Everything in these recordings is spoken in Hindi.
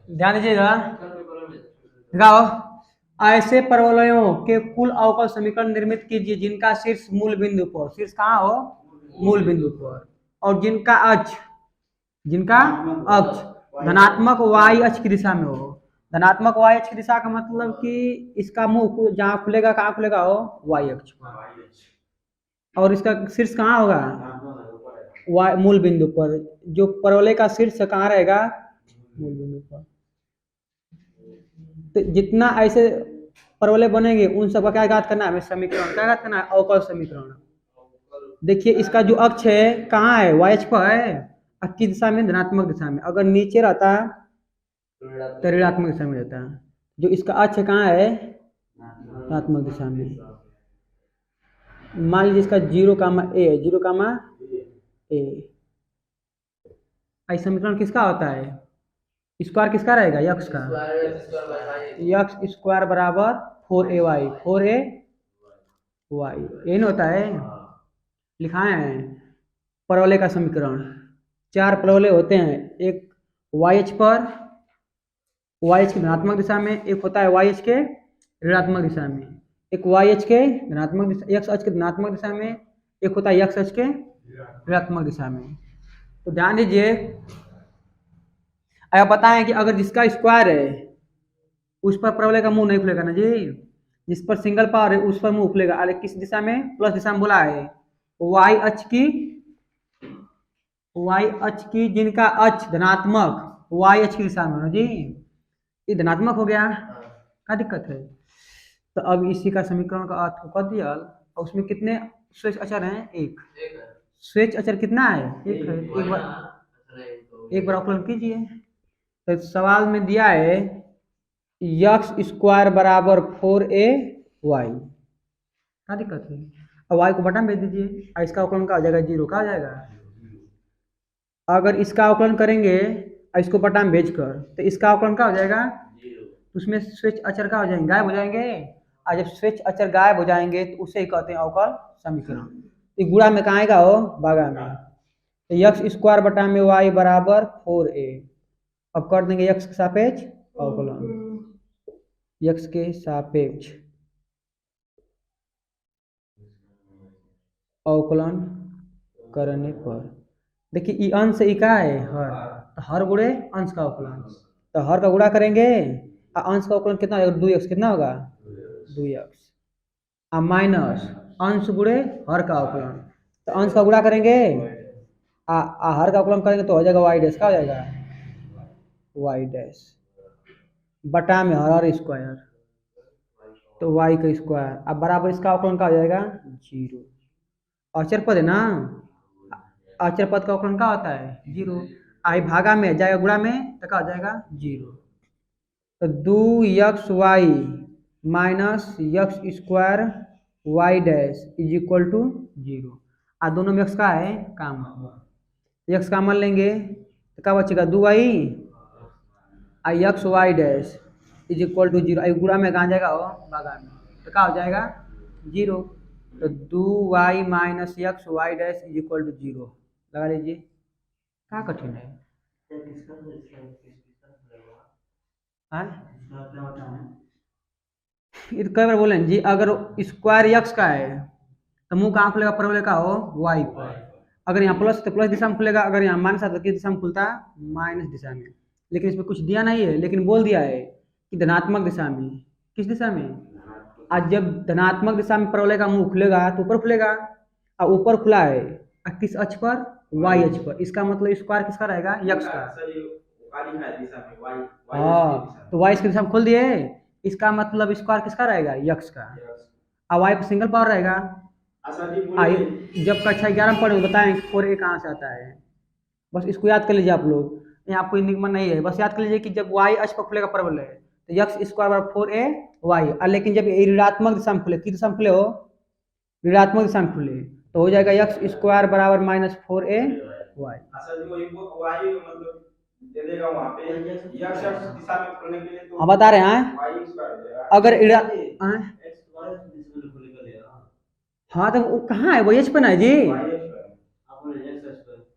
ध्यान दीजिएगा। दिखाओ। ऐसे परवलयों के कुल अवकल समीकरण निर्मित कीजिए जिनका शीर्ष मूल बिंदु पर, शीर्ष कहाँ हो, मूल बिंदु पर, और जिनका अक्ष धनात्मक वाई अक्ष की दिशा में हो। धनात्मक वाई अक्ष की दिशा का मतलब कि इसका मुंह जहाँ खुलेगा, कहाँ खुलेगा हो, वाई अक्ष पर, और इसका शीर्ष कहाँ होगा, वाई मूल बिंदु पर। जो परवलय का शीर्ष कहाँ रहेगा, मूल बिंदु पर। तो जितना ऐसे परवलय बनेंगे उन सबका क्या ज्ञात करना है हमें, समीकरण क्या ज्ञात करना है, अवकल समीकरण। देखिए इसका जो अक्ष है कहाँ है, वाई अक्ष पर है, और किस दिशा में, धनात्मक दिशा में। अगर नीचे रहता तो ऋणात्मक दिशा में रहता है। जो इसका अक्ष कहाँ है, धनात्मक दिशा में। मान लीजिए इसका 0, ए है, 0, ए। ऐसा समीकरण किसका होता है, स्क्वायर किसका रहेगा, यक्स का। यक्स स्क्वायर बराबर 4ay, 4ay ये नहीं होता है, लिखाए हैं परवलय का समीकरण। 4 परवलय होते हैं, एक वाई एच पर, वाई एच की धनात्मक दिशा में, एक होता है वाई एच के ऋणात्मक दिशा में, एक वाई एच के धनात्मक दिशा, एक्स एच के धनात्मक दिशा में, एक होता है एक्स एच के ऋणात्मक दिशा में। तो ध्यान दीजिए, अब बताएं कि अगर जिसका स्क्वायर है उस पर परवलय का मुंह नहीं खुलेगा ना जी, जिस पर सिंगल पावर है उस पर मुंह खुलेगा। अरे किस दिशा में, प्लस दिशा में बोला है, वाई अक्ष की, वाई अक्ष की जिनका अक्ष धनात्मक वाई अक्ष की दिशा में हो जी, ये धनात्मक हो गया, क्या दिक्कत है। तो अब इसी का समीकरण का अर्थ कर दिया, और उसमें कितने स्वेच अचर हैं, एक। स्वेच अचर कितना है, एक है। एक बार अवकलन कीजिए। तो सवाल में दिया है यक्स स्क्वायर बराबर 4ay, क्या दिक्कत है। अब y को बटा में भेज दीजिए, और इसका अवकलन का हो जाएगा 0, का हो जाएगा। अगर इसका अवकलन करेंगे और इसको बटा में भेज कर, तो इसका अवकलन का हो जाएगा, उसमें स्वेच अचर का हो जाएंगे, गायब हो जाएंगे। और जब स्वेच अचर गायब हो जाएंगे तो उसे ही कहते हैं अवकल समीकरण। ये गुणा में कहाँ आएगा, हो भागा में। तो यक्स स्क्वायर बटा में y बराबर 4a। अब कर देंगे यक्स के सापेक्ष अवकलन, यक्स के सापेक्ष अवकलन करने पर, देखिए ई अंश ई का है, हर, तो हर गुणे अंश का अवकलन, तो हर का गुणा करेंगे और अंश का अवकलन कितना होगा, 2x कितना होगा, 2x, और माइनस अंश गुणे हर का अवकलन, तो अंश का गुणा करेंगे हर का अवकलन करेंगे तो हो जाएगा y डैश, का हो जाएगा y डैश बटा में हर स्क्वायर, तो y का स्क्वायर, अब बराबर इसका अवकलन का हो जाएगा 0। अचर पद है ना, अचर पद का अवकलन क्या होता है, 0। आई भागा में जाएगा गुणा में तो क्या हो जाएगा 0। तो 2xy minus x square Y dash is equal to 0। आ दोनों में x का है कामन, x कामन लेंगे तो क्या बचेगा 2y, आई x y dash is equal to 0। आई गुणा में कहाँ जाएगा, हो भागा में, तो क्या हो जाएगा 0। तो 2y minus x y dash is equal to 0 लगा लीजिए। क्या कठिन है, ये तो कई बार बोले जी, अगर स्क्वायर यक्स का है तो मुंह कहाँ खुलेगा, परवलय का हो वाई पर। अगर यहाँ प्लस तो प्लस दिशा में खुलेगा, अगर यहाँ माइनस है तो किस दिशा में खुलता है, माइनस दिशा में। लेकिन इसमें कुछ दिया नहीं है, लेकिन बोल दिया है कि धनात्मक दिशा में। किस दिशा में, आज जब धनात्मक दिशा में परवलय का मुंह खुलेगा तो ऊपर खुलेगा, और ऊपर खुला है किस अक्ष पर, वाई अक्ष पर। इसका मतलब स्क्वायर किसका रहेगा, यक्स का। हाँ तो वाई की दिशा में खोल दिए, इसका मतलब स्क्वायर किसका रहेगा, यक्स का। और वाई पर सिंगल पावर रहेगा। आई जब कक्षा 11 में पढ़े बताएं 4a कहाँ से आता है, बस इसको याद कर लीजिए आप लोग, यहाँ कोई निगमन नहीं है। बस याद कर लीजिए कि जब वाई अक्ष पर खुलेगा परवलय तो यक्स स्क्वायर बराबर 4ay, लेकिन जब ऋणात्मक दिशा में खुले, किस दिशा में खुले हो, ऋणात्मक दिशा में खुले, तो हो जाएगा यक्स स्क्वायर बराबर माइनस 4ay। हाँ बता रहे हैं, अगर हाँ तो वो कहाँ है, वो एच पे ना है जी,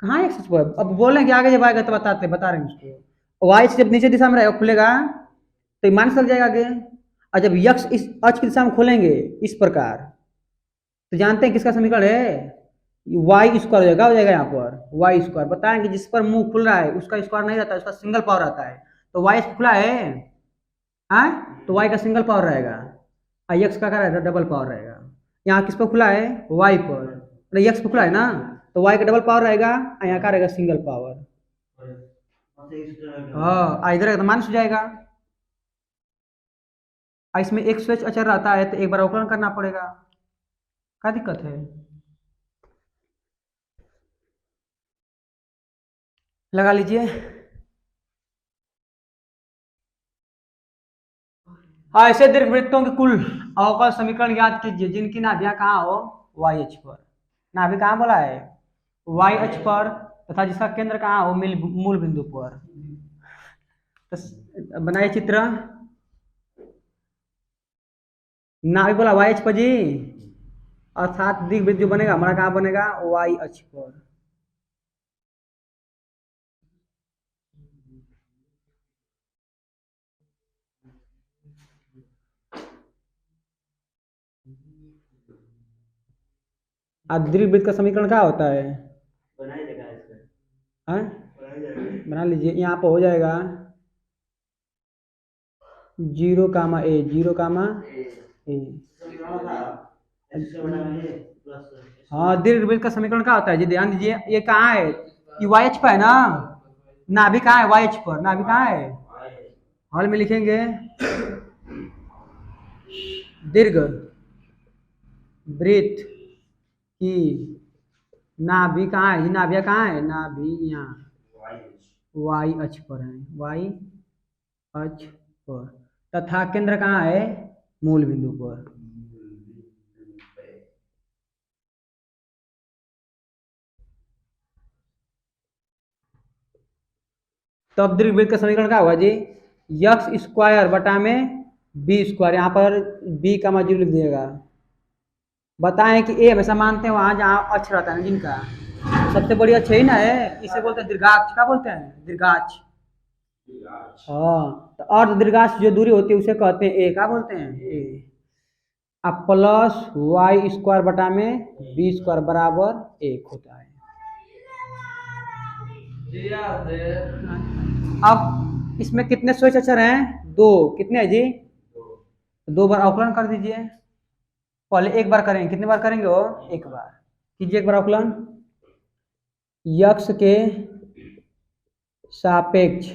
कहाँ एक्स पर। अब बोल रहे हैं कि आगे जब आएगा तो बता रहे हैं उसको। वाई अक्ष जब नीचे दिशा में रहेगा खुलेगा तो माइनस लग जाएगा आगे। और जब यक्ष इस अक्ष की दिशा में खोलेंगे इस प्रकार, तो जानते हैं किसका समीकरण है, वाई स्क्वायर हो जाएगा यहाँ पर वाई स्क्वायर। बताएंगे जिस पर मुंह खुल रहा है उसका स्क्वायर नहीं रहता है, उसका सिंगल पावर रहता है। तो वाई खुला है, हाँ, तो वाई का सिंगल पावर रहेगा और यक्स का क्या रहेगा, डबल पावर रहेगा। यहाँ किस पर खुला है, वाई पर, यक्स पर खुला है ना, तो वाई का डबल पावर रहेगा और यहाँ का रहेगा सिंगल पावर। हाँ, इधर एकदम माइनस हो जाएगा। इसमें एक स्विच अचर रहता है तो एक बार अवकलन करना पड़ेगा, क्या दिक्कत है। लगा लीजिए। हाँ, ऐसे दीर्घवृत्तों के कुल अवकल समीकरण याद कीजिए जिनकी नाभियां कहाँ हो, वाई अक्ष पर। नाभि कहाँ बोला है, वाई अक्ष पर, तथा जिसका केंद्र कहाँ हो, मूल बिंदु पर। तो बनाइए चित्र। नाभि बोला वाई अक्ष पर जी, अर्थात दीर्घवृत्त जो बनेगा हमारा कहाँ बनेगा, वाई अक्ष पर। अब दीर्घवृत्त का समीकरण क्या होता है, हाँ? बना लीजिए। यहाँ पर हो जाएगा 0, A 0, A। हाँ, दीर्घवृत्त का समीकरण क्या होता है जी, ध्यान दीजिए। ये कहाँ है, ये वाई एच पर है ना, नाभि कहाँ है, वाई एच पर, नाभि कहाँ है, हॉल में लिखेंगे दीर्घ वृत्त की नाभि कहाँ है, नाभिया कहाँ है, नाभि यहाँ वाई अक्ष पर है, वाई अक्ष पर, तथा केंद्र कहाँ है, मूल बिंदु पर। तो अब दीर्घवृत्त का समीकरण क्या होगा जी, यक्स स्क्वायर बटा में बी स्क्वायर, यहाँ पर बी का जीरो लिख दिएगा। बताएं कि ए हमेशा मानते हैं वहां जहाँ अक्ष रहता है जिनका, सबसे बड़ी अक्ष ही ना है, इसे बोलते हैं दीर्घाक्ष। क्या बोलते हैं, दीर्घाक्ष। हाँ, तो अर्ध दीर्घाक्ष जो दूरी होती है उसे कहते हैं ए, क्या बोलते हैं, ए। अब प्लस वाई स्क्वायर बटा में बी स्क्वायर बराबर 1 होता है। अब इसमें कितने स्वेच अक्षर हैं, 2। कितने हैं जी, 2 बार अवकलन कर दीजिए। पहले एक बार करेंगे, कितने बार करेंगे वो, एक बार कीजिए। एक बार अवकलन, यक्स के सापेक्ष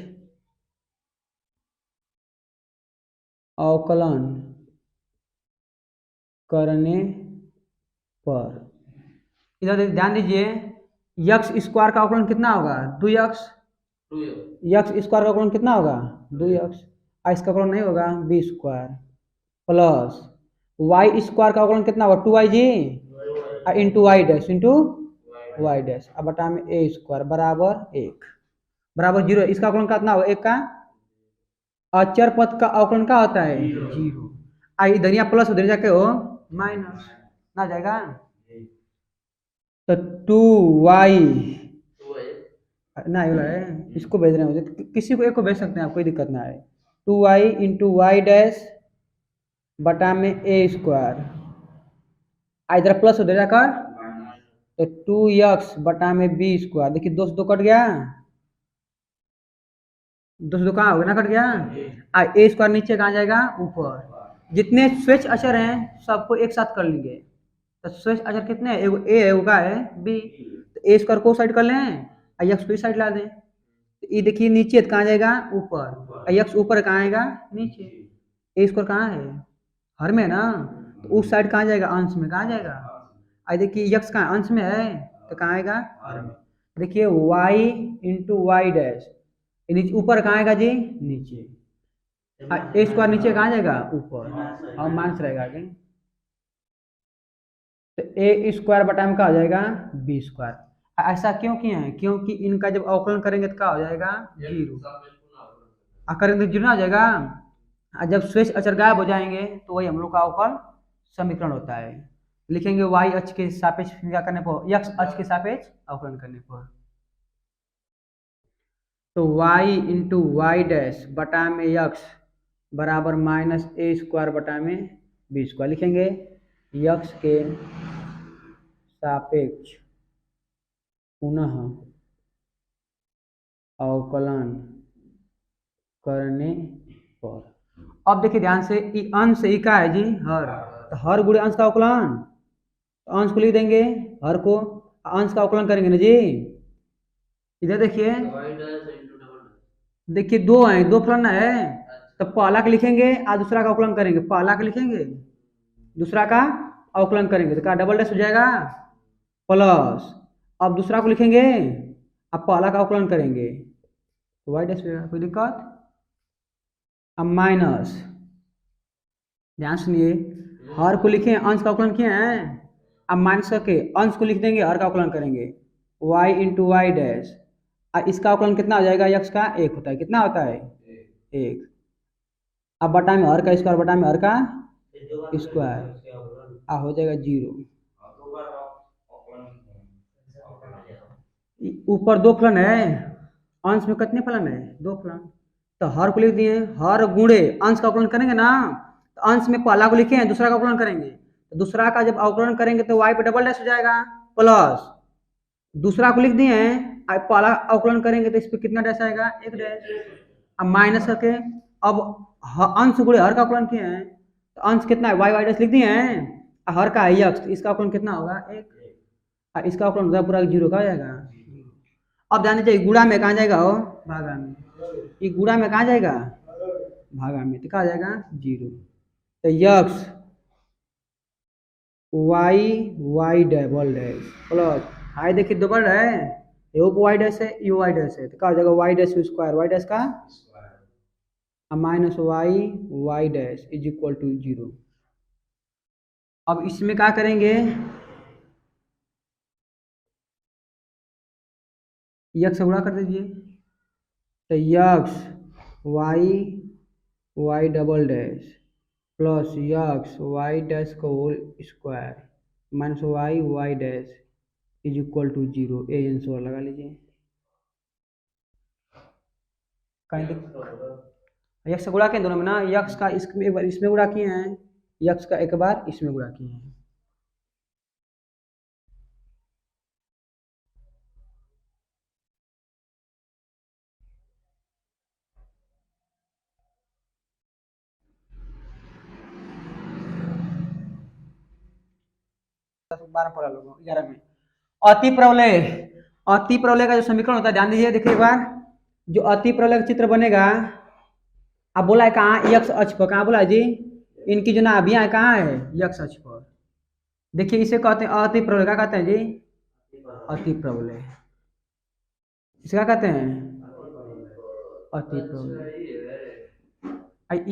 अवकलन करने पर, इधर ध्यान दीजिए, यक्स स्क्वायर का अवकलन कितना होगा, 2x। यक्स स्क्वायर का अवकलन कितना होगा, 2x। इसका अवकलन नहीं होगा, B square plus Y square का अवकलन कितना होगा, 2y जी, into Y dash, into Y dash, अब बटा में ए स्क्वायर बराबर 1 बराबर 0। इसका अवकलन कितना होगा, 1 का। अचर पद का अवकलन क्या होता है, 0। इधर यहाँ प्लस उधर जाके हो माइनस ना जाएगा, तो 2y ना है, इसको भेज रहे हैं मुझे, किसी को एक को भेज सकते हैं आप, कोई दिक्कत ना है। 2y इंटू वाई डैश बटा में ए स्क्वायर, इधर प्लस उधर जाकर, तो 2x बटा में बी स्क्वायर। देखिए 2 से 2 कट गया, 2 से 2 कहाँ हो गया ना, कट गया। ए स्क्वायर नीचे कहाँ जाएगा, ऊपर। जितने स्वेच अचर हैं सबको एक साथ कर लेंगे। तो स्वेच अचर कितने हैं, एगो ए है, एगो का है बी। तो ए स्क्वायर को साइड कर लें, यक्स को साइड ला दें। तो ये देखिए नीचे कहाँ जाएगा, ऊपर, यक्स ऊपर कहाँ आएगा, नीचे। ए स्क्वायर कहाँ है, हर में ना, तो उस साइड कहाँ जाएगा, अंश में कहाँ जाएगा। देखिए यक्स कहाँ अंश में है, तो कहाँ आएगा, हर में। देखिए y इंटू वाई डैश, नीचे ऊपर कहाँ आएगा जी, नीचे। ए स्क्वायर नीचे कहाँ जाएगा, ऊपर, और माइनस रहेगा आगे। तो ए स्क्वायर बटा में क्या हो जाएगा, बी स्क्वायर। ऐसा क्यों किए हैं, क्योंकि इनका जब अवकलन करेंगे तो क्या हो जाएगा, 0। करेंगे तो 0 ना हो जाएगा। जब स्वेच अचर गायब हो जाएंगे तो वही हम लोग का अवकल समीकरण होता है। लिखेंगे वाई अक्ष के सापेक्ष क्या करने पर, एक्स अक्ष के सापेक्ष अवकलन करने पर। तो y इंटू वाई डैश बटा में यक्स बराबर माइनस ए स्क्वायर बटा में बी स्क्वायर लिखेंगे। यक्स के सापेक्ष पुनः अवकलन करने पर, अब देखिए ध्यान से, ई अंश ई का है जी हर, तो हर गुणे अंश का अवकलन, तो अंश को लिख देंगे, हर को अंश का अवकलन करेंगे ना जी। इधर देखिए, देखिए दो है, दो फलन है, तो पहला का लिखेंगे और दूसरा का अवकलन करेंगे, पहला का लिखेंगे दूसरा का अवकलन करेंगे, तो क्या डबल डैश हो जाएगा प्लस, अब दूसरा को लिखेंगे अब पहला का अवकलन करेंगे तो वाई डैश हो जाएगा, कोई दिक्कत। अब माइनस, ध्यान सुनिए, हर को लिखे अंश का अवकलन किए हैं, अब माइनस करके अंश को लिख देंगे, हर का अवकलन करेंगे y इंटू वाई डैश, और इसका अवकलन कितना हो जाएगा, यक्स का एक होता है, कितना होता है एक, अब बटा में हर का स्क्वायर बटा में हर का स्क्वायर, आ हो जाएगा 0। ऊपर दो फलन है, अंश में कितने फलन है, दो फलन, तो हर को लिख दिए, हर गुणे अंश का अवकलन करेंगे ना, तो अंश में पहला को लिखे हैं, दूसरा का अवकलन करेंगे, तो दूसरा का जब अवकलन करेंगे तो y पे डबल डैश हो जाएगा प्लस, दूसरा को लिख दिए हैं, पहला अवकलन करेंगे तो इस पे कितना डैश आएगा, एक डैश, अब माइनस करके, अब अंश गुणे हर का अवकलन किए हैं, तो अंश कितना है वाई डैश लिख दिए हैं, हर का है यक्स, इसका अवकलन कितना होगा एक, इसका अवकलन होगा पूरा 0 का हो जाएगा। अब ध्यान दीजिए, गुणा में कहाँ जाएगा, हो भागा में, ये गुणा में कहाँ जाएगा, भागा में, तो कहाँ जाएगा 0, तो x Y double dash plus, हाई देखिए डबल है, ये वाई डैश है, ये वाई डैश है, तो कहाँ हो जाएगा Y dash square, Y dash का minus Y dash is equal to 0। अब इसमें क्या करेंगे, यक्स से गुणा कर दीजिए, तो x Y double dash plus X Y dash का whole square minus Y dash is equal to 0, ए आंसर लगा लीजिए। कहीं यक्स से गुणा किए दोनों में ना, यक्स का इसमें एक बार इसमें गुणा किए हैं, यक्स का एक बार इसमें गुणा किए हैं, बारह पढ़ा लोग 11 में। अति प्रवलय, अति प्रवलय का जो समीकरण होता है ध्यान दीजिए, देखिए एक बार, जो अति प्रवलय का चित्र बनेगा, अब बोला है कहाँ, यक्स अक्ष पर, कहाँ बोला है जी, इनकी जो नाभियां है कहाँ है, यक्स अक्ष पर, देखिए इसे कहते हैं अति प्रवलय, क्या कहते हैं जी, अति प्रवलय, इसे क्या कहते हैं अति प्रवलय।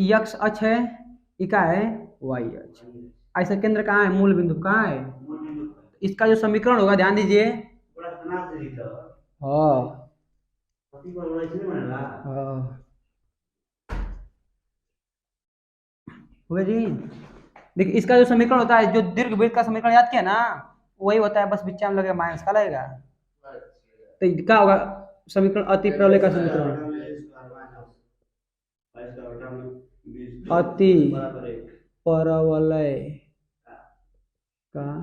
यक्स अक्ष है, ये क्या है वाई अक्ष, ऐसा केंद्र कहाँ है, मूल बिंदु कहाँ है, इसका जो समीकरण होगा ध्यान दीजिए, हाँ जी, देखिए इसका जो समीकरण होता है, जो दीर्घवृत्त का समीकरण याद किया ना, वही होता है, बस बीच में लगेगा माइनस का लगेगा, तो क्या होगा समीकरण, अति प्रवलय का समीकरण, अति प्रवलय का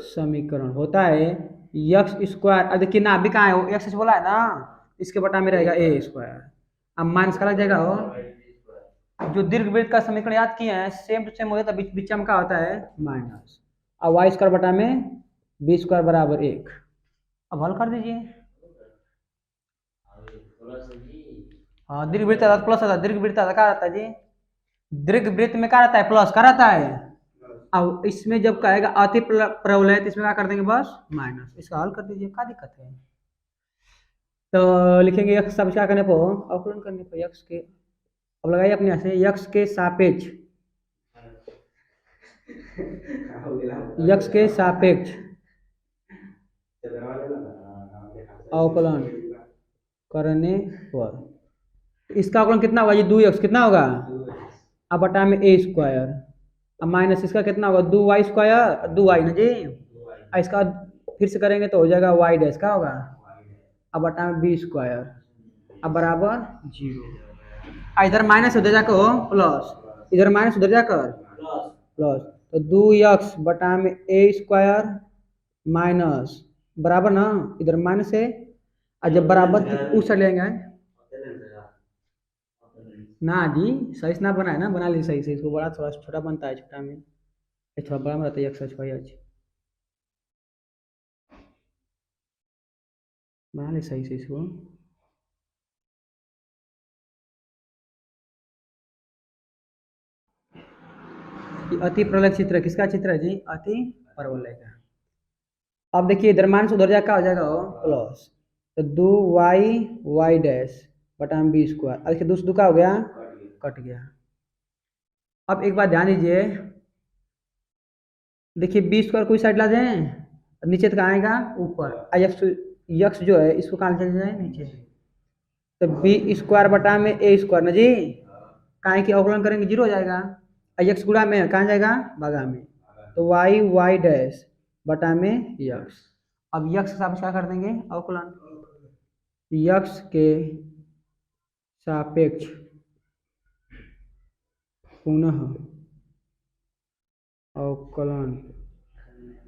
समीकरण होता है यक्स स्क्वायर, अब देखिए ना अभी कहाँ है, वो एक्स बोला है ना, इसके बटा में रहेगा ए स्क्वायर, अब माइनस का लग जाएगा, हो जो दीर्घवृत्त का समीकरण याद किए हैं सेम टू सेम हो जाता है, बीच में क्या होता है माइनस, अब वाई स्क्वायर बटा में बी स्क्वायर बराबर 1, अब हल कर दीजिए, हाँ दीर्घवृत्त प्लस आता है, दीर्घवृत्त क्या रहता है जी, दीर्घवृत्त में क्या रहता है प्लस का रहता है, अब इसमें जब कहेगा अति प्रबल है तो इसमें क्या कर देंगे बस माइनस, इसका हल कर दीजिए, क्या दिक्कत है, तो लिखेंगे यक्स सब क्या करने पर, अवकलन करने पर यक्स के, अब लगाइए अपने यहाँ से, यक्स के सापेक्ष, यक्स के सापेक्ष अवकलन करने पर, इसका अवकलन कितना होगा, ये 2x कितना होगा, अब बटा में ए स्क्वायर, अब माइनस इसका कितना होगा 2y स्क्वायर 2y ना जी, इसका फिर से करेंगे तो हो जाएगा y डैश, का होगा अब बटा में बी स्क्वायर अब बराबर 0। इधर माइनस उधर जाकर हो प्लस, इधर माइनस उधर जाकर प्लस, तो 2x बटा में ए स्क्वायर माइनस बराबर ना, इधर माइनस है और जब बराबर उस साइड लेंगे ना जी, सही से ना बनाए ना, बना ली सही से, इसको बड़ा थोड़ा छोटा बनता है, छोटा में थोड़ा बड़ा में रहता है, x बना ली सही से इसको। अति प्रलय चित्र किसका चित्र है जी? अति परवलय का। अब देखिए इधर माइनस उधर जाकर हो जाएगा वो प्लस, तो 2y डैश बटा में बी स्क्वायर, अब देखिए दूसरा का हो गया कट गया। अब एक बात ध्यान दीजिए, देखिए बी स्क्वायर कोई साइड ला दें, नीचे तक आएगा ऊपर, यक्स जो है इसको कहाँ चले जाए नीचे, तो बी स्क्वायर बटा में ए स्क्वायर ना जी, कहाँ की अवकलन करेंगे 0 हो जाएगा, यक्स गुणा में कहाँ जाएगा भागा में, तो वाई डैश बटा में यक्स। अब यक्स के सापेक्ष क्या कर देंगे अवकलन, यक्स के सापेक्ष पुनः अवकलन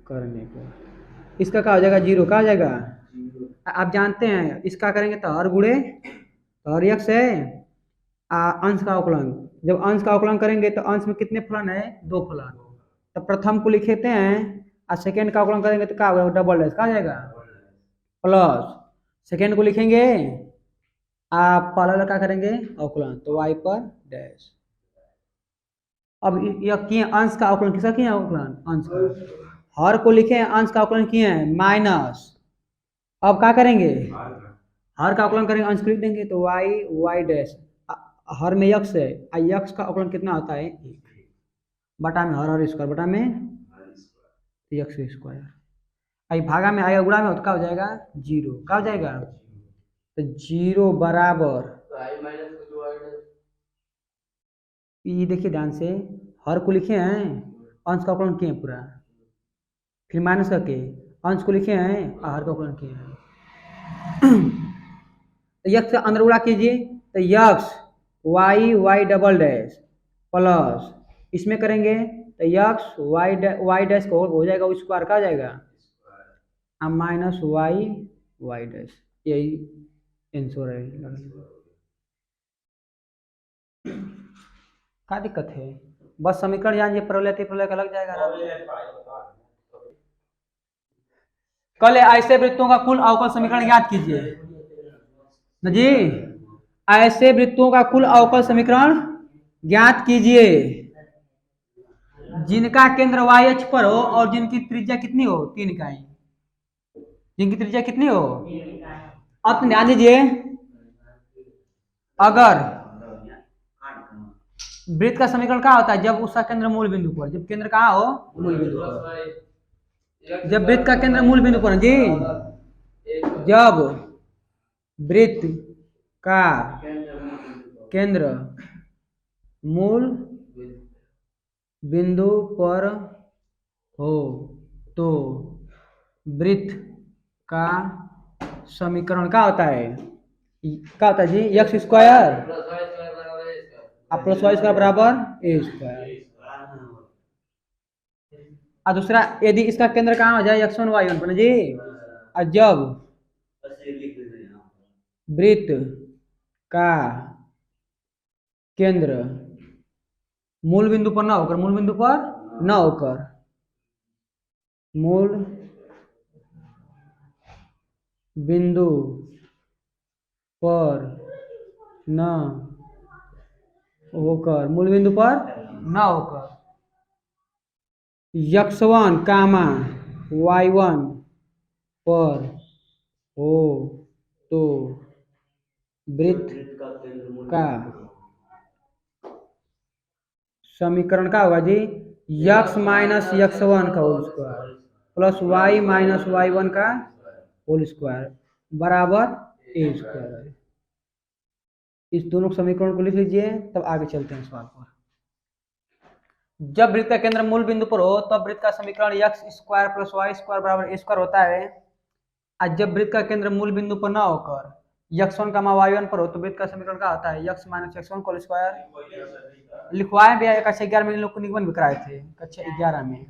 करने पर इसका क्या हो जाएगा 0, क्या हो जाएगा। आप जानते हैं इसका करेंगे तो हर गुणे तो हर यक्स है अंश का अवकलन, जब अंश का अवकलन करेंगे तो अंश में कितने फलन है 2 फलन, तो प्रथम को लिखते हैं और सेकेंड का अवकलन करेंगे तो क्या होगा डबल डैश, क्या जाएगा प्लस, सेकेंड को लिखेंगे आप पहला क्या करेंगे अवकलन, तो वाई पर डैश। अब यह किए अंश का अवकलन, किसका किए अवकलन अंश का, हर को लिखे अंश का अवकलन किए हैं माइनस, अब क्या करेंगे हर का अवकलन करेंगे अंश को लिख देंगे, तो वाई डैश हर में यक्स है, यक्स का अवकलन कितना होता है 1 बटा में हर स्क्वायर बटा में यक्स स्क्वायर, आई भागा में आएगा गुणा में तो क्या हो जाएगा 0, क्या हो जाएगा, तो 0 बराबर, ये देखिए ध्यान से हर को लिखे हैं अंश का अवकलन किए हैं पूरा, फिर माइनस करके अंश को लिखे हैं हर का अवकलन किए हैं। तो यक्स का अंदर उड़ा कीजिए, तो x Y double dash plus इसमें करेंगे तो यक्स वाई डैश को हो जाएगा वो स्क्वायर का जाएगा माइनस वाई डैश, यही आंसर है। क्या दिक्कत है, बस समीकरण जानिए प्रलय का लग जाएगा ना। कल ऐसे वृत्तों का कुल अवकल समीकरण याद कीजिए न जी, ऐसे वृत्तों का कुल अवकल समीकरण ज्ञात कीजिए जिनका केंद्र y अक्ष पर हो और जिनकी त्रिज्या कितनी हो 3 इकाई, जिनकी त्रिज्या कितनी हो। अब ध्यान दीजिए, अगर वृत्त का समीकरण क्या होता है, जब उसका केंद्र मूल बिंदु पर, जब केंद्र कहाँ हो मूल बिंदु पर, जब वृत्त का केंद्र मूल बिंदु पर जी, जब वृत्त का केंद्र मूल बिंदु पर हो तो वृत्त का समीकरण क्या होता है, क्या होता है जी X square plus Y square बराबर ए स्क्वायर। और दूसरा यदि इसका केंद्र कहाँ हो जाए x1 y1 पर जी, और जब वृत्त का केंद्र मूल बिंदु पर ना होकर, मूल बिंदु पर ना होकर, मूल बिंदु पर न होकर, मूल बिंदु पर ना होकर x1 कामा y1 पर हो तो वृत्त का समीकरण क्या होगा जी x माइनस x1 का whole square plus y minus y1 का होल स्क्वायर बराबर ए स्क्वायर। इस दोनों समीकरण को लिख लीजिए, तब आगे चलते हैं सवाल पर। जब वृत्त का केंद्र मूल बिंदु पर हो तब वृत्त का समीकरण x square plus Y square बराबर ए स्क्वायर होता है। आज जब वृत्त का केंद्र मूल बिंदु पर ना होकर x1 का y1 पर हो तो वृत्त का समीकरण क्या होता है, x minus x one whole square. लिखवाए भी आए कक्षा 11 में इन लोग को निगमन भी कराए थे कक्षा 11 में।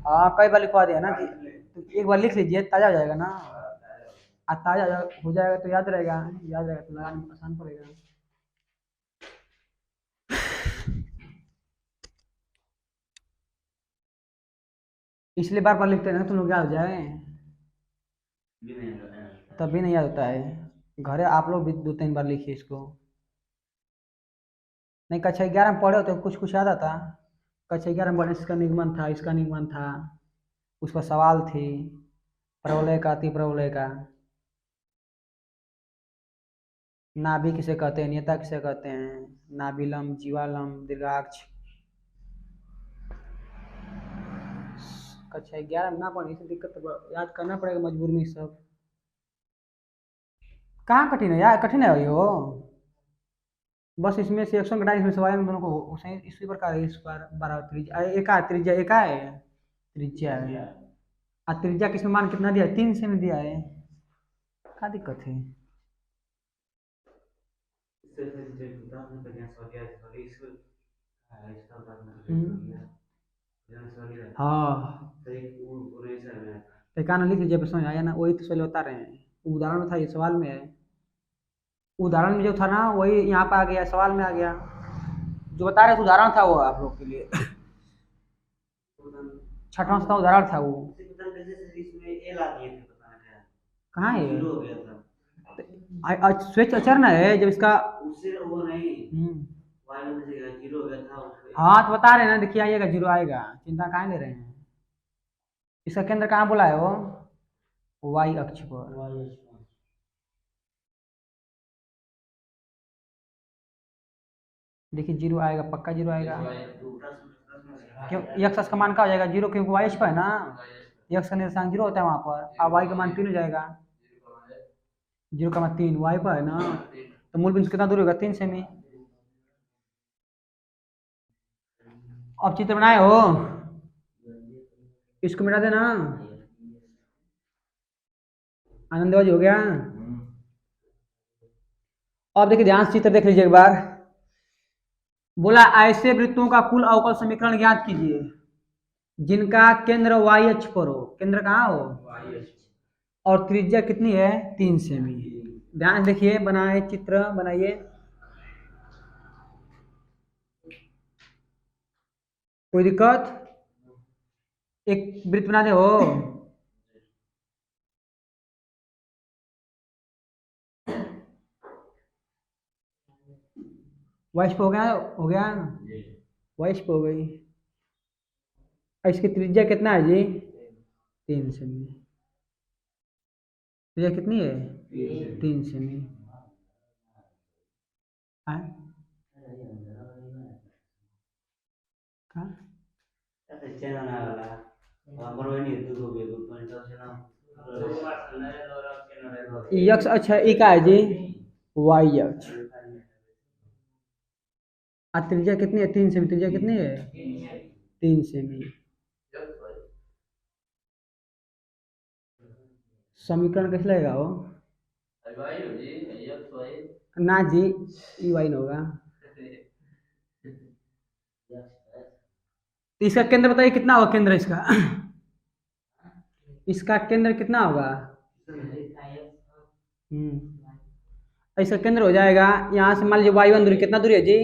हाँ कई बार लिखवा दिया ना कि तो एक बार लिख लीजिए ताजा हो जाएगा ना। ताजा हो जाएगा तो याद रहेगा, याद रहेगा तो लगाने में आसान पड़ेगा। इसलिए बार बार लिखते हैं ना तुम लोग याद हो जाए, तभी नहीं याद होता है। घरे आप लोग भी 2-3 बार लिखिए इसको। नहीं कक्षा 11 में पढ़े हो तो कुछ कुछ याद आता। कक्षा 11 में पढ़े इसका निगमन था, इसका निगमन था, उस पर सवाल थी, प्रवलय का, अति प्रवलय का, नाभि किसे कहते हैं, नियता किसे कहते हैं, नाभिलम, जीवालम, दीर्घाक्ष। कक्षा 11 में ना पढ़े इससे दिक्कत तो याद करना पड़ेगा मजबूर में सब। कहाँ कठिन है यार, कठिन है वो। बस इसमें से एक्शन घटाए, इसमें सवाल में दोनों को उसे इसी प्रकार है, इस बार बराबर त्रिज्या एका त्रिज्या एका है, त्रिज्या है। त्रिज्या किसमें मान कितना दिया है, 3 से में दिया है। क्या दिक्कत है। हाँ एकाना लिख लीजिए, समझ आया ना, वही तो सवाल बता रहे हैं। उदाहरण में था, ये सवाल में है। उदाहरण में जो था ना वही यहाँ पे आ गया, सवाल में आ गया। जो बता रहे थे उदाहरण था वो आप लोग के लिए। छठवां का उदाहरण था वो। कहाँ है स्वेच्छ अचर है जब इसका हाँ तो बता रहे हैं ना, देखिए आइएगा जीरो आएगा, चिंता कहाँ ले रहे हैं। इसका केंद्र कहाँ बोला है वो, वाई अक्ष पर। देखिए जीरो आएगा, पक्का जीरो आएगा। क्यों यक्स अक्ष का मान क्या हो जाएगा, जीरो, क्योंकि वाई अक्ष पर है ना, यक्स का निर्देशांक जीरो होता है वहां पर। अब वाई का मान 3 हो जाएगा, 0,3 वाई पर है ना, तो मूल बिंदु कितना दूर होगा, 3 सेमी। अब चित्र बनाए हो, इसको मिटा देना, आनंदबाजी हो गया। अब देखिए ध्यान से चित्र देख लीजिए एक बार। बोला ऐसे वृत्तों का कुल अवकल समीकरण ज्ञात कीजिए जिनका केंद्र वाई अक्ष पर हो, केंद्र कहाँ हो, और त्रिज्या कितनी है, 3 सेमी। ध्यान देखिए, बनाए चित्र बनाइए। कोई दिक्कत, एक वृत्त बना दे हो। वाइस पे हो गया, हो गया वाइस पे हो गई। और इसकी त्रिज्या कितना है जी, 3 सेमी। त्रिज्या कितनी है, 3 सेमी। यक्स अक्ष है, ई का है जी, वाई अक्ष। त्रिज्या कितनी है, 3 सेमी। त्रिज्या कितनी है, 3 सेमी। समीकरण कैसे लगेगा वो, ना जी, ई वाई न होगा। तो इसका केंद्र बताइए कितना होगा, केंद्र इसका इसका केंद्र कितना होगा। इसका केंद्र हो जाएगा यहाँ से, मान लीजिए y1 दूरी, कितना दूरी है जी,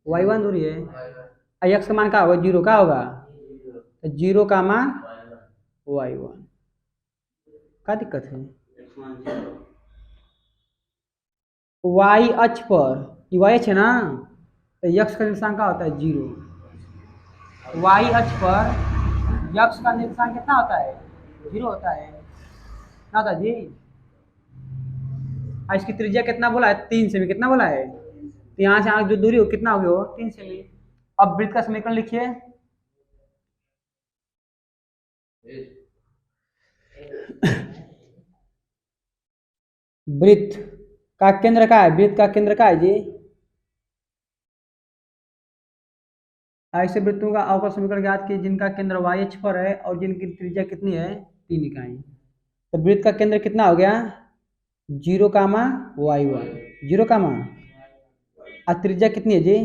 y1 दूरी है। x का मान क्या होगा, 0 का होगा, तो 0 का मान y1। क्या दिक्कत है, y अक्ष पर, ये y अक्ष है ना, तो x का निर्देशांक क्या होता है, 0। y अक्ष पर x का निर्देशांक कितना होता है, 0 होता है। क्या होता है जी, इसकी त्रिज्या कितना बोला है, 3 सेमी। कितना बोला है, तो यहाँ से आगे जो दूरी हो कितना हो गया, 3 सेमी। अब वृत्त का समीकरण लिखिए। वृत्त का केंद्र का है, वृत्त का केंद्र का है जी, ऐसे वृत्तों का अवकल समीकरण ज्ञात कीजिए जिनका केंद्र y अक्ष पर है और जिनकी त्रिज्या कितनी है, 3 इकाई। तो वृत्त का केंद्र कितना हो गया 0, y1 0, और त्रिज्या कितनी है जी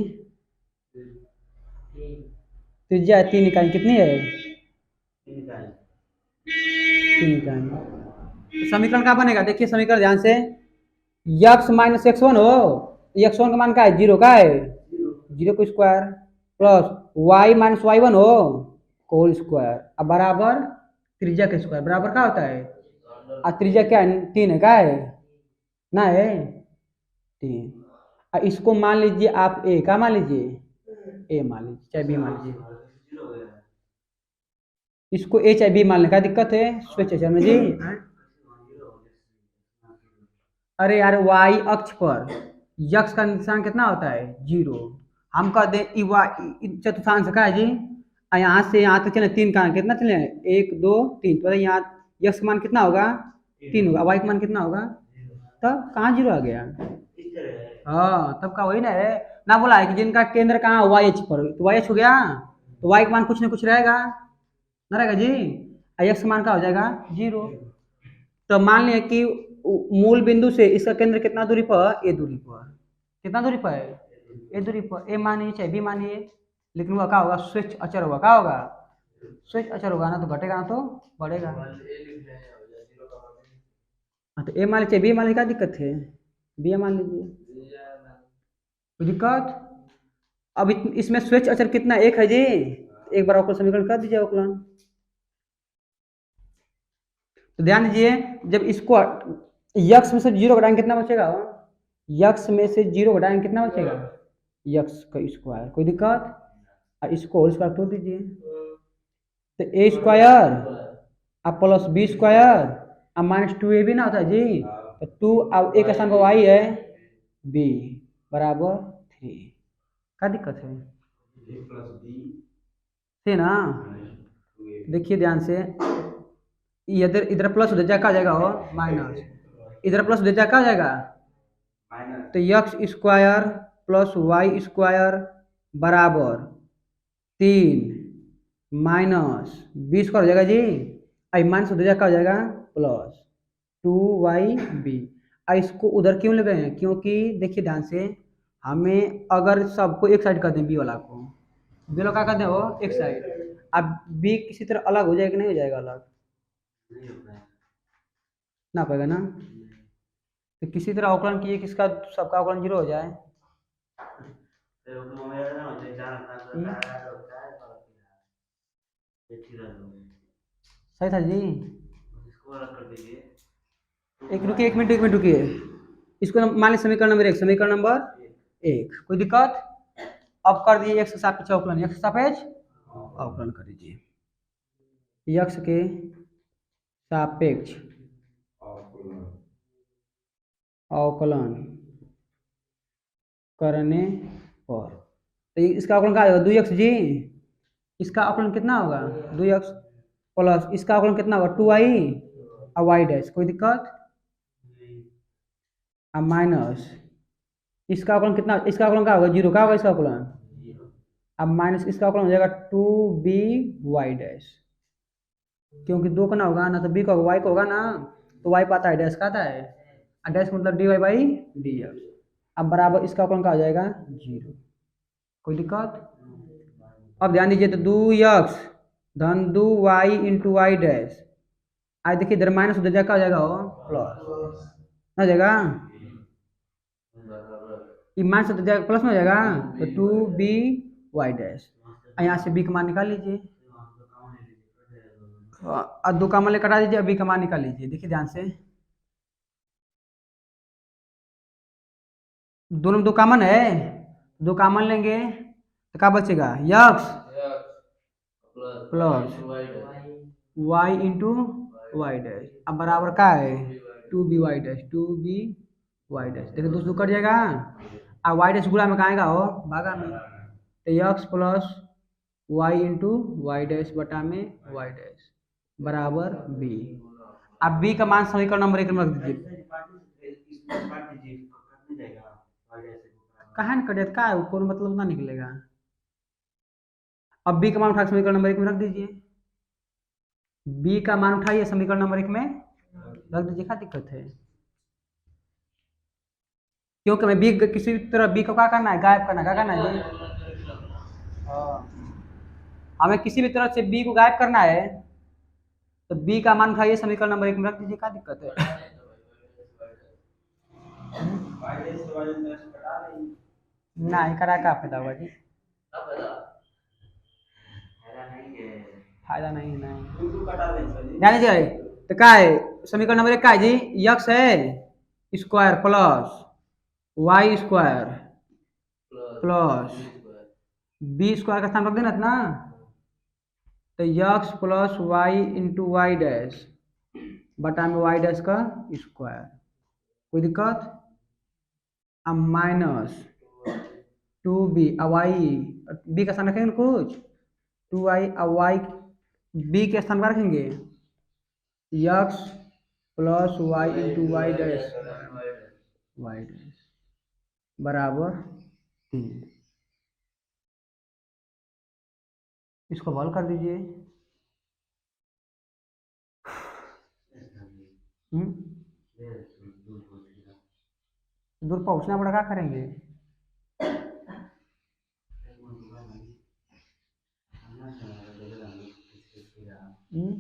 त्रिज्या है 3 इकाई कितनी है 3 इकाई। तो समीकरण क्या बनेगा देखिए समीकरण ध्यान से यक्स माइनस x1 हो x1 का मान क्या है 0 का है 0 को square plus y minus y1 हो होल स्क्वायर अब बराबर त्रिज्या के स्क्वायर बराबर क्या होता है और त्रिज्या क्या है 3 है क्या है ना है 3 और इसको मान लीजिए आप a का मान लीजिए a मान लीजिए चाहे b मान लीजिए इसको a चाहे b मान लें क्या दिक्कत है स्वेच्छा में जी अरे यार y अक्ष पर यक्ष का निशान कितना होता है 0 हम कह दें चतुर्थांश का है जी यहाँ से यहाँ तक चले 3 का कितना चले 1 2 3 तो यहाँ यक्ष का मान कितना होगा 3 होगा y का मान कितना होगा तब कहाँ 0 आ गया हाँ तब का वही ना है ना बोला है कि जिनका केंद्र कहाँ वाई एच पर तो वाई एच हो गया तो वाई का मान कुछ ना कुछ रहेगा ना रहेगा जी एक्स का मान का हो जाएगा 0 तो मान लिया कि मूल बिंदु से इसका केंद्र कितना दूरी पर ए दूरी पर कितना दूरी पर है ए दूरी पर ए मानिए चाहे बी मानिए लेकिन वह क्या होगा स्वेच्छ अचर होगा क्या होगा स्वेच्छ अचर होगा ना तो घटेगा ना तो बढ़ेगा हाँ तो ए मान लीजिए बी मान लीजिए क्या दिक्कत है बी मान लीजिए कोई दिक्कत अब इसमें स्वेच्छ अचर कितना एक है जी एक बार अवकल समीकरण कर दीजिए अवकलन तो ध्यान दीजिए जब इसको यक्स में से 0 घटाएंगे कितना बचेगा यक्स में से 0 घटाएंगे कितना बचेगा यक्स का स्क्वायर कोई दिक्कत और इसको होल स्क्वायर तोड़ दीजिए तो ए स्क्वायर अब प्लस बी स्क्वायर अब माइनस 2a भी ना होता है जी तो 2 अब एक स्थान पर y है b बराबर 3 क्या दिक्कत है है ना देखिए ध्यान से इधर इधर प्लस हो जाएगा क्या जाएगा हो माइनस इधर प्लस हो जाएगा क्या जाएगा तो x square plus Y square बराबर 3 माइनस बी स्क्वायर हो जाएगा जी आई माइनस हो जाएगा क्या हो जाएगा प्लस 2yb इसको उधर क्यों ले गए हैं क्योंकि देखिए ध्यान से हमें अगर सबको एक साइड कर दें बी वाला को बी वाला क्या कर दें वो एक साइड अब बी किसी तरह अलग हो जाएगा कि नहीं हो जाएगा अलग ना पाएगा ना तो किसी तरह अवकलन किए किसका सबका अवकलन 0 हो जाए सही था जी एक मिनट रुकिए इसको मान लीजिए समीकरण नंबर 1 समीकरण नंबर 1 कोई दिक्कत अब कर दिए x के सापेक्ष अवकलन x के सापेक्ष अवकलन कर दीजिए x के सापेक्ष अवकलन करने पर तो इसका अवकलन क्या आएगा 2x जी इसका अवकलन कितना होगा 2x प्लस इसका अवकलन कितना होगा 2y और y डैश कोई दिक्कत अब माइनस इसका अवकलन कितना इसका अवकलन क्या होगा 0 का होगा इसका अवकलन अब माइनस इसका अवकलन हो जाएगा 2by डैश क्योंकि 2 का ना होगा ना तो b का होगा y का होगा ना तो y पाता है डैश का आता है डैश मतलब dy बाई dx अब बराबर इसका अवकलन क्या हो जाएगा 0 कोई दिक्कत अब ध्यान दीजिए तो 2x धन 2y इंटू वाई डैश आज देखिए इधर माइनस उधर जाकर हो जाएगा हो प्लस हो जाएगा ये माइनस उधर जाएगा प्लस में हो जाएगा तो 2by डैश यहाँ से b का मान निकाल लीजिए और 2 का मान लेकर कटा दीजिए b का मान निकाल लीजिए देखिए ध्यान से दोनों 2 कॉमन है 2 कॉमन लेंगे तो क्या बचेगा x plus y into Y dash अब बराबर क्या है 2by डैश 2by डैश देखिए दोस्तों कट जाएगा अब वाई डैश गुणा में कहाँ आएगा हो भागा में तो x plus y into Y dash बटा में वाई डैश बराबर b अब b का मान समीकरण नंबर 1 में रख दीजिए कहाँ कट जाता है कोई मतलब ना निकलेगा अब b का मान उठा समीकरण नंबर 1 में रख दीजिए b का मान उठाइए समीकरण नंबर 1 में रख दीजिए, क्या दिक्कत है? क्योंकि हमें बी किसी भी तरह बी को क्या करना है, गायब करना है। क्या करना है जी? हाँ, हमें किसी भी तरह से बी को गायब करना है, तो बी का मान उठाइए, समीकरण नंबर 1 में रख दीजिए, क्या दिक्कत है? नहीं करा, क्या फायदा होगा जी? फायदा नहीं है, नहीं जाने जी। तो क्या है समीकरण नंबर 1? क्या है जी? यक्स है square plus Y square plus b square का स्थान रख देना ना, तो x plus y into Y dash बटा में वाई डैश का स्क्वायर। कोई दिक्कत? अब माइनस 2b, अब वाई बी का स्थान रखेंगे ना कुछ, 2i, अब वाई बी के स्थान पर रखेंगे x plus y into Y dash बराबर 3। इसको हल कर दीजिए। दूर पहुंचना पड़ा, क्या करेंगे? हम्म?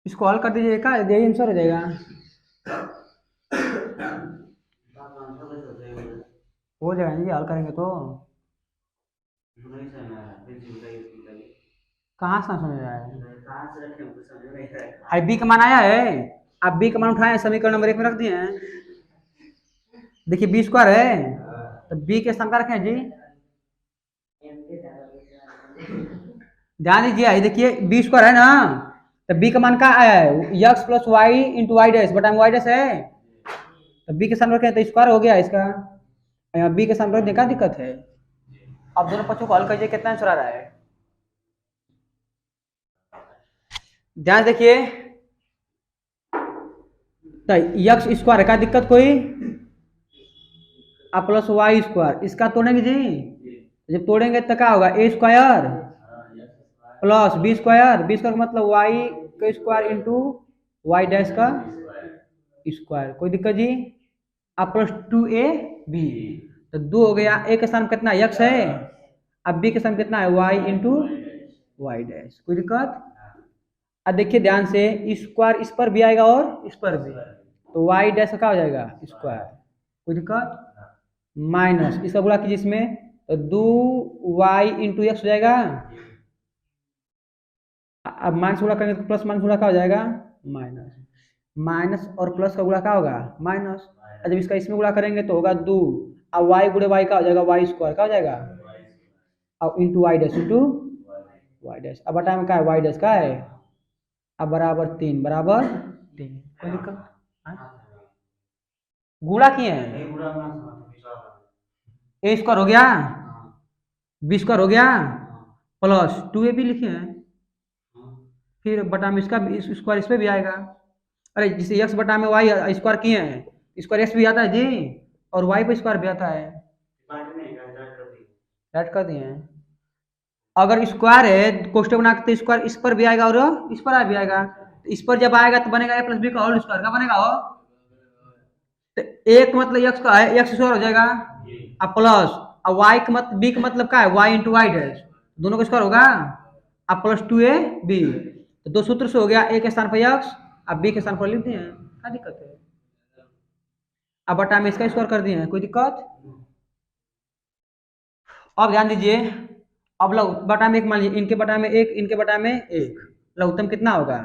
इसको हल कर दीजिए, क्या यही आंसर हो जाएगा? हो जाएगा जी, हल करेंगे तो। कहाँ से समझ रहा है? हाई बी का मान आया है, आप बी का मान उठाए समीकरण नंबर 1 में रख दिए हैं। देखिए बी स्क्वायर है, तो बी के स्थान पर रखें जी, ध्यान दीजिए। देखिए बी स्क्वायर है ना, तो बी का मान क्या आया है? X plus y into Y dash बटा वाई डैश है, तो बी के सामने रखें तो स्क्वायर हो गया इसका। यहाँ बी के सामने रखने का दिक्कत है। अब दोनों पक्षों को हल कीजिए, कितना आंसर आ रहा है? ध्यान देखिए, तो यक्स स्क्वायर का दिक्कत कोई, अब प्लस वाई स्क्वायर इसका तोड़ेंगे जी, जब तोड़ेंगे तो क्या होगा? ए स्क्वायर प्लस बी स्क्वायर मतलब वाई का स्क्वायर इंटू वाई डैश का स्क्वायर। कोई दिक्कत जी? अब प्लस 2ab, तो 2 हो गया। ए के स्थान कितना यक्स है, अब बी के स्थान कितना है? Y into Y dash. कोई दिक्कत? अब देखिए ध्यान से, स्क्वायर इस पर भी आएगा और इस पर भी, तो वाई डैश का क्या हो जाएगा? स्क्वायर। कोई दिक्कत? माइनस इसका गुणा कीजिए इसमें, तो 2y इंटू एक्स हो जाएगा। अब माइनस गुणा करेंगे तो प्लस माइनस गुणा क्या हो जाएगा? माइनस। माइनस और प्लस का गुणा क्या होगा? माइनस। और जब इसका इसमें गुणा करेंगे तो होगा 2, अब वाई गुणे वाई का हो जाएगा वाई स्क्वायर, क्या हो जाएगा? अब into Y dash into Y dash. अब बटा में क्या है? वाई डैश का है, अब बराबर 3 बराबर 3। कोई दिक्कत? गुणा किए हैं, ए स्क्वायर हो गया, बी स्क्वायर हो गया, प्लस 2ab लिखे हैं, फिर बटा में इसका स्क्वायर इस पे भी आएगा। अरे जिसे एक्स बटा में वाई स्क्वायर किए हैं, स्क्वायर एक्स भी आता है जी, और वाई पे स्क्वायर भी आता है। ऐड कर दिए हैं। अगर स्क्वायर है कोष्टक बना के, तो स्क्वायर इस पर भी आएगा और इस पर भी आएगा। तो इस पर जब आएगा तो बनेगा ए प्लस बी का होल स्क्वायर। का बनेगा हो, तो एक मतलब एक्स का है, एक्स स्क्वायर हो जाएगा, अब प्लस, अब वाई का मतलब बी का मतलब क्या है? वाई इंटू वाई डैश, दोनों का स्क्वायर होगा, अब प्लस 2ab, तो दो सूत्र से हो गया, ए के स्थान पर एक्स, अब बी के स्थान पर लिख दिए हैं। क्या दिक्कत है? अब बटा में इसका स्क्वायर कर दिए हैं। कोई दिक्कत? अब ध्यान दीजिए, अब लघु बटा में एक मान लीजिए, इनके बटा में एक, इनके बटा में एक, लघुत्तम कितना होगा?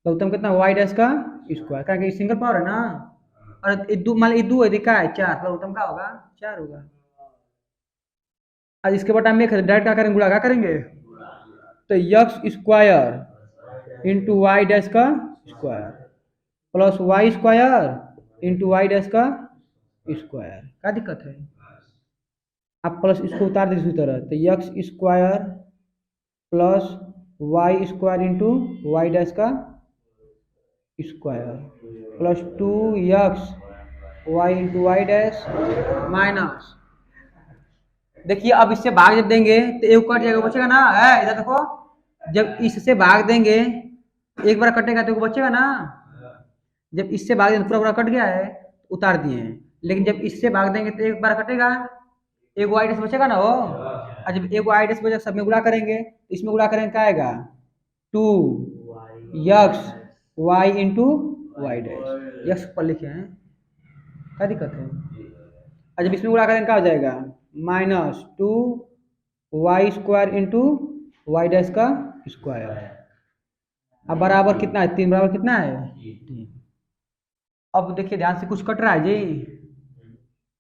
लघुत्तम कितना? वाई डैश का स्क्वायर, क्या सिंगल पावर है ना, और दो मान लीजिए 2 है, दिखा है 4, लघुत्तम का होगा 4 होगा। आज इसके बटा में एक डायरेक्ट क्या करेंगे? गुणा क्या करेंगे, तो x square into Y dash का square plus Y square into Y dash का स्क्वायर। क्या दिक्कत है? आप प्लस इसको उतार दीजिए दूसरी तरह, तो x square plus Y square into Y dash का square plus 2x Y into Y dash minus देखिए अब इससे भाग जब देंगे तो एक कट जाएगा, बचेगा ना, है इधर देखो, जब इससे भाग देंगे एक बार कटेगा तो बचेगा ना, जब इससे भाग देंगे पूरा पूरा कट गया है उतार दिए हैं, लेकिन जब इससे भाग देंगे तो एक बार कटेगा, एक वाई डैश बचेगा ना वो, और जब एक वाई डैश बचेगा सब में गुणा करेंगे, इसमें गुणा करेंगे क्या आएगा, 2x y into Y dash, x पर लिखे हैं, क्या दिक्कत है, और जब इसमें गुणा करेंगे क्या हो जाएगा, -2y² इंटू वाई डैश का स्क्वायर, अब बराबर कितना है, 3 बराबर कितना है 3। अब देखिए ध्यान से कुछ कट रहा है जी,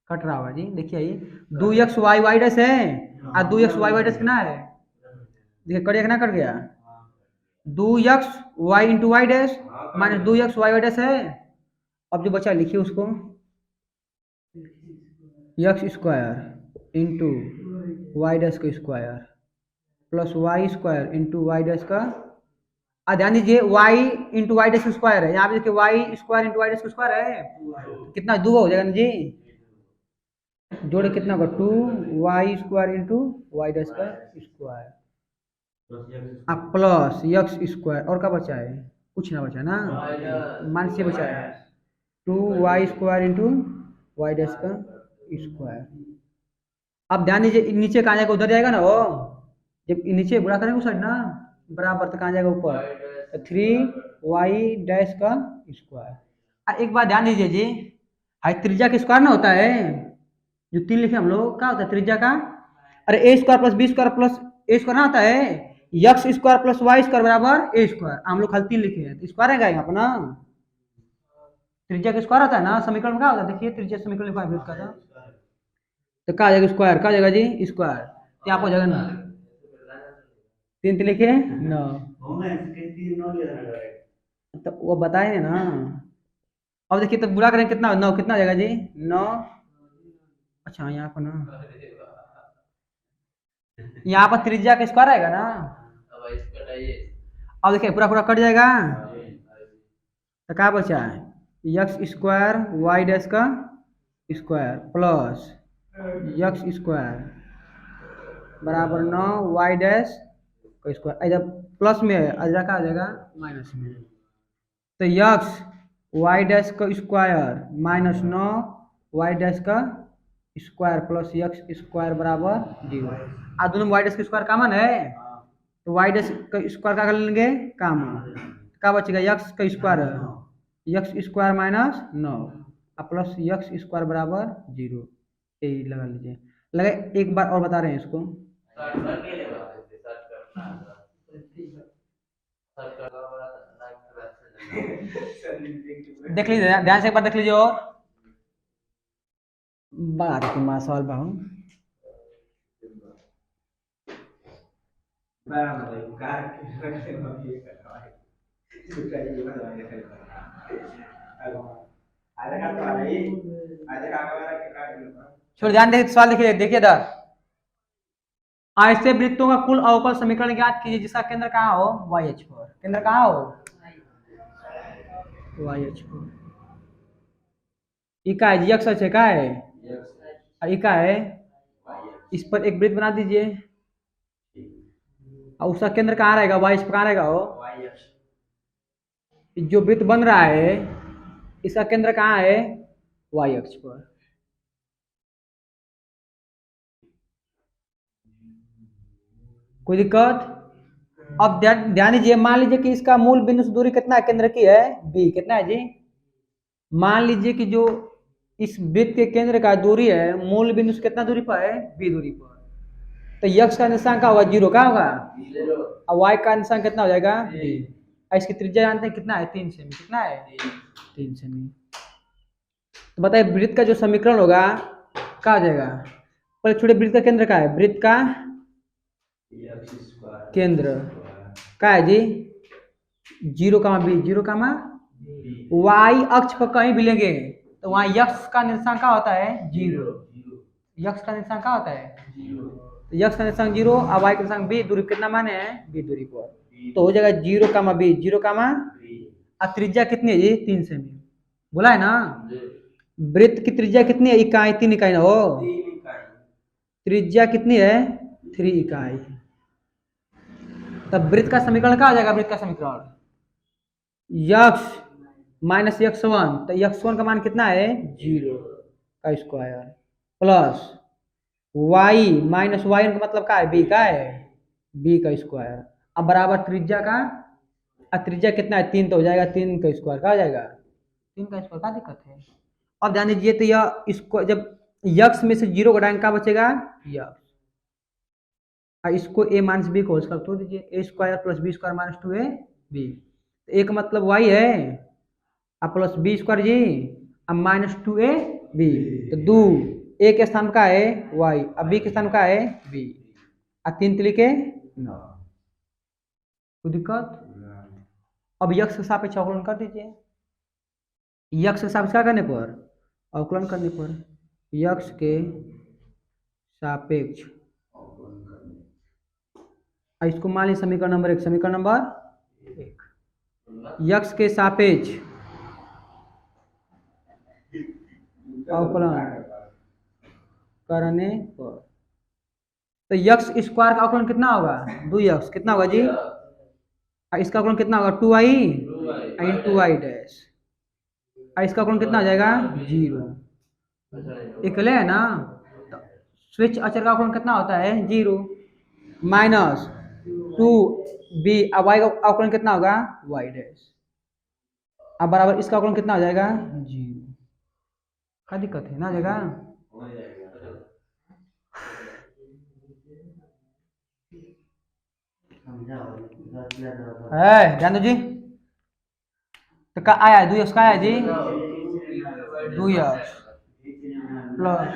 कट रहा होगा जी, देखिए ये 2x y डैश है और 2x y डैश कितना है, देखिए कट गया कितना कट गया, 2x y into Y dash minus 2x y dash है, अब जो बचा लिखिए उसको, x² इंटू वाई डैश का square plus y² into Y dash का, ध्यान दीजिए y into Y dash square है, यहाँ पे देखिए y² into Y dash square है, कितना 2 हो जाएगा ना जी, जोड़े कितना होगा 2y² इंटू वाई डैश का स्क्वायर प्लस x² और क्या बचा है, कुछ ना बचा ना, मान से बचा है 2y² इंटू वाई डैश का स्क्वायर। अब ध्यान दीजिए नीचे कहाँ जाएगा, उधर जाएगा ना वो, जब नीचे बुरा करेंगे उस साइड ना बराबर, तो कहाँ जाएगा ऊपर, 3y डैश का स्क्वायर। एक बात ध्यान दीजिए जी, त्रिज्या का स्क्वायर ना होता है, जो 3 लिखे हम लोग क्या होता है त्रिज्या का, अरे a² plus b² plus a² ना होता है, x² प्लस y² बराबर a², हम लोग खाली 3 लिखे हैं तो स्क्वायर है यहाँ पर ना, त्रिज्या का स्क्वायर आता है ना, समीकरण में क्या होता है, देखिए त्रिज्या समीकरण लिखा का था, तो क्या जाएगा स्क्वायर, क्या जाएगा जी स्क्वायर, क्या हो जाएगा ना, 3 लिखे 9, तो वो बताए ना, अब देखिए तो बुरा करें कितना 9 कितना हो जाएगा जी 9, अच्छा यहाँ पर ना, यहाँ पर त्रिज्या का स्क्वायर आएगा ना, अब देखिए पूरा पूरा कट जाएगा, तो क्या बचा है x² y डैश का स्क्वायर प्लस x² बराबर 9 y डैश का स्क्वायर, इधर प्लस में है इधर क्या आ जाएगा माइनस में, तो x y डैश का स्क्वायर माइनस 9 y डैश का स्क्वायर प्लस x² बराबर 0, और दोनों y डैश का स्क्वायर कॉमन है, तो y डैश का स्क्वायर क्या कर लेंगे कॉमन, क्या बचेगा x का स्क्वायर माइनस 9 प्लस x² बराबर 0, यही लगा लीजिए, लगे एक बार और बता रहे हैं इसको, देख लीजिए ध्यान से एक बार देख लीजिए, और बात की मां सवाल बाहू छोड़, ध्यान देखिए सवाल देखिए, देखिए इधर, ऐसे वृत्तों का कुल अवकल समीकरण ज्ञात कीजिए जिसका केंद्र कहाँ हो वाई अक्ष पर, केंद्र कहाँ हो वाई अक्ष पर, इका है जी अक्ष है का है, इका है, इस पर एक वृत्त बना दीजिए, और उसका केंद्र कहाँ रहेगा वाई अक्ष पर, कहाँ रहेगा हो, जो वृत्त बन रहा है इसका केंद्र कहाँ है वाई अक्ष पर, कोई दिक्कत, अब ध्यान दीजिए, मान लीजिए कि इसका मूल बिंदु से दूरी कितना है केंद्र की है b, कितना है जी, मान लीजिए कि जो इस वृत्त के केंद्र का दूरी है मूल बिंदु से कितना दूरी पर है b दूरी पर, तो x का निशान क्या होगा 0, क्या होगा, और y का निशान कितना हो जाएगा b, इसकी त्रिज्या जानते हैं कितना है 3 सेमी, कितना है 3 सेमी, तो बताइए वृत्त का जो समीकरण होगा क्या हो जाएगा, पर छोटे वृत्त का केंद्र का है, वृत्त का केंद्र क्या है जी 0, b 0, y अक्ष पर कहीं भी लेंगे तो वहां x का निशान क्या होता है 0, x का निशान क्या होता है, तो x का निशान 0 और y का निशान b दूरी कितना माने हैं b दूरी पर, तो हो जाएगा 0, b 0, और त्रिज्या कितनी है जी 3 सेमी, बोला है ना, वृत्त की त्रिज्या कितनी है इकाई 3 इकाई ना हो, त्रिज्या कितनी है 3 इकाई। तब वृत्त का समीकरण क्या आ जाएगा, वृत्त का समीकरण यक्स माइनस यक्स वन, तो यक्स वन का मान कितना है 0 का square plus y minus y का मतलब क्या है बी का है बी का स्क्वायर। अब बराबर त्रिज्या का, त्रिज्या कितना है 3, तो हो जाएगा 3 का स्क्वायर का हो जाएगा 3 का स्क्वायर, क्या दिक्कत है। अब ध्यान दीजिए तो यह इसको जब यक्स में से 0 घटाएंगे क्या बचेगा यक्स, इसको a माइनस बी को होल स्क्वायर तोड़ दीजिए, a square plus b square minus 2ab, तो एक मतलब y है अब प्लस बी स्क्वायर जी, अब माइनस 2ab, तो 2 a के स्थान का है y, अब b के स्थान का है b, अब 3 3 9, कोई दिक्कत। अब यक्स के सापेक्ष अवकलन कर दीजिए, यक्स के सापेक्ष क्या करने पर अवकलन करने पर, यक्स के सापेक्ष, इसको मान लीजिए समीकरण नंबर 1, समीकरण नंबर 1 यक्स के सापेक्ष अवकलन करने पर, तो यक्स स्क्वायर का अवकलन कितना होगा 2x, कितना होगा जी, इसका अवकलन कितना होगा 2y इंटू वाई डैश, इसका अवकलन कितना हो जाएगा 0, इक्वल है ना, तो स्विच अचर का अवकलन कितना होता है 0 माइनस 2b, अब y का अवकलन कितना होगा y डैश, अब बराबर इसका अवकलन कितना हो जाएगा 0, क्या दिक्कत है ना जगह। है ध्यान दो जी, तो क्या आया 2x का आया जी 2x plus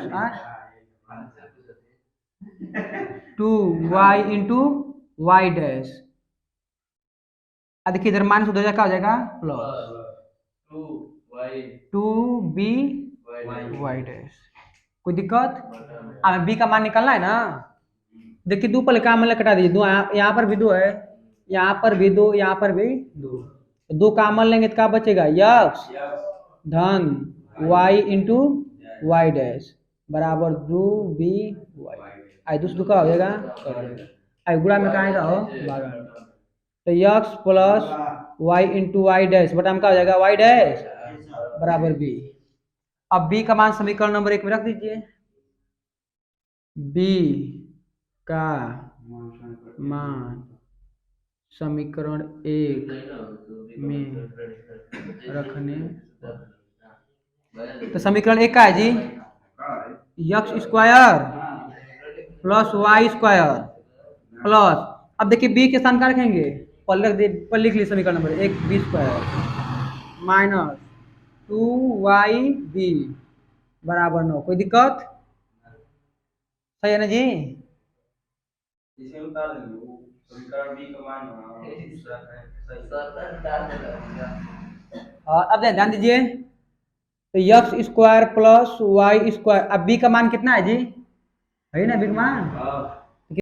2y into Y dash, देखिए इधर माइनस उधर क्या हो जाएगा प्लस 2b वाई डैश, कोई दिक्कत। हमें b का मान निकालना है ना, देखिए 2 पर काम मतलब कटा दीजिए, 2 यहाँ पर भी 2 है, यहाँ पर भी 2, यहाँ पर भी 2 कामन लेंगे तो क्या बचेगा यक्स धन y इंटू वाई डैश बराबर 2b वाई, आई दूसरा का हो जाएगा आई गुणा में कहा हो बारह, तो x plus y into Y dash बटा में क्या हो जाएगा वाई डैश बराबर b। अब b का मान समीकरण नंबर 1 में रख दीजिए, b का मान समीकरण 1 में रखने, तो समीकरण 1 का है जी x square plus Y square plus, अब देखिए b के स्थान का रखेंगे पर लिख लीजिए समीकरण number 1 B square minus 2yb बराबर 9, कोई दिक्कत सही है ना जी। और अब ध्यान दीजिए, तो x square plus Y square, अब b का मान कितना है जी है ना b का मान